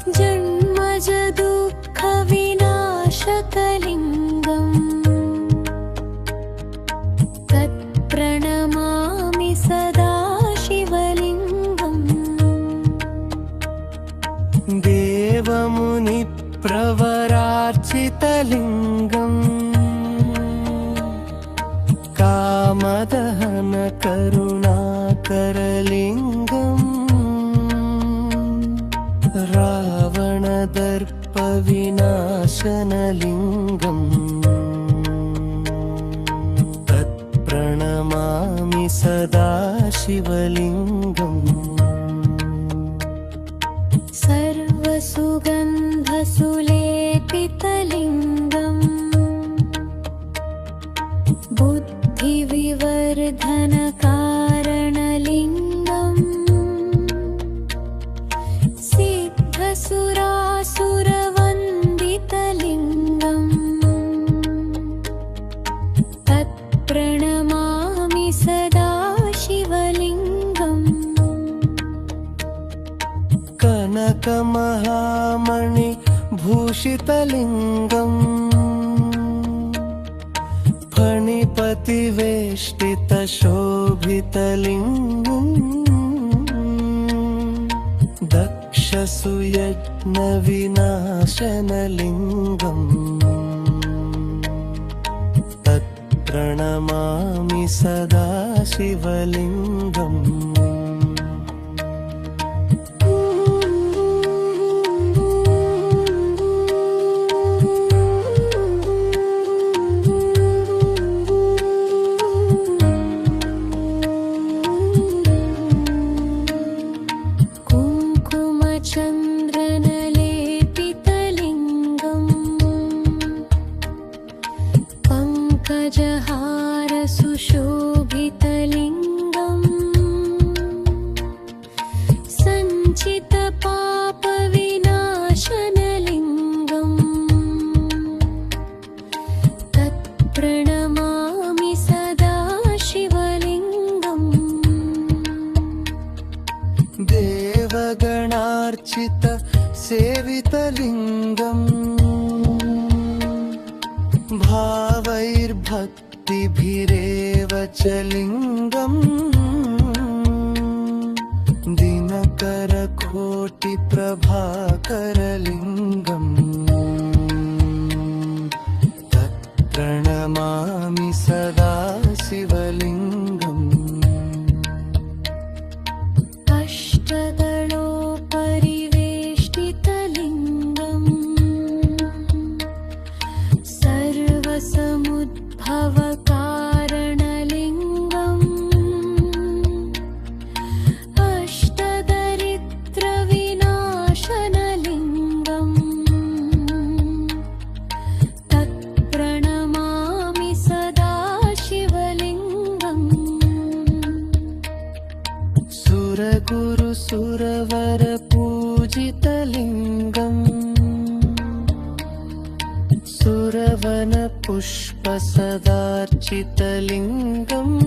जन्मज दुःखविनाशकलिङ्गम् तत्प्रणमामि सदा शिवलिङ्गम् देवमुनिप्रवरार्चितलिङ्गम् कामदहन करुणाकरलिङ्गम् रावणदर्पविनाशनलिङ्गम् तत्प्रणमामि सदा शिवलिङ्गम् सर्वसुगन्धसुलेपितलिङ्गम् बुद्धिविवर्धनकारणलिङ्गम् सिद्धसुरासुरवन्दितलिङ्गम् तत्प्रणमामि सदा शिवलिङ्गम् कनकमहामणिभूषितलिङ्गम् फणिपतिवेष्टितशोभितलिङ्गम् दक्षसुयज्ञविनाशनलिङ्गम् तत्प्रणमामि सदा शिवलिङ्गम् चन्द्रनलेपितलिङ्गम् पङ्कजहारसुशोभितलिङ्गम् सञ्चितपापविनाशनलिङ्गम् तत्प्रणमामि सदा शिवलिङ्गम् देवगणार्चित सेवितलिङ्गम् भावैर्भक्तिभिरेव च लिङ्गम् दिनकरकोटिप्रभाकरलिङ्गम् तत्प्रणमामि सदा शिवलिङ्गम् अष्टदलोपरिवेष्टितलिङ्गम् सर्वसमुद्भवकारणलिङ्गम् अष्टदरिद्रविनाशनलिङ्गम् तत्प्रणमामि सदा शिवलिङ्गम् सुरगुरुसुरवरपूजितलिङ्गम् सुरवनपुष्पसदार्चितलिङ्गम्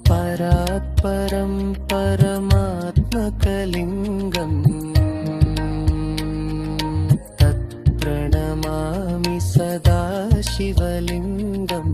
परात्परं परमात्मकलिङ्गम् तत्प्रणमामि सदा शिवलिङ्गम्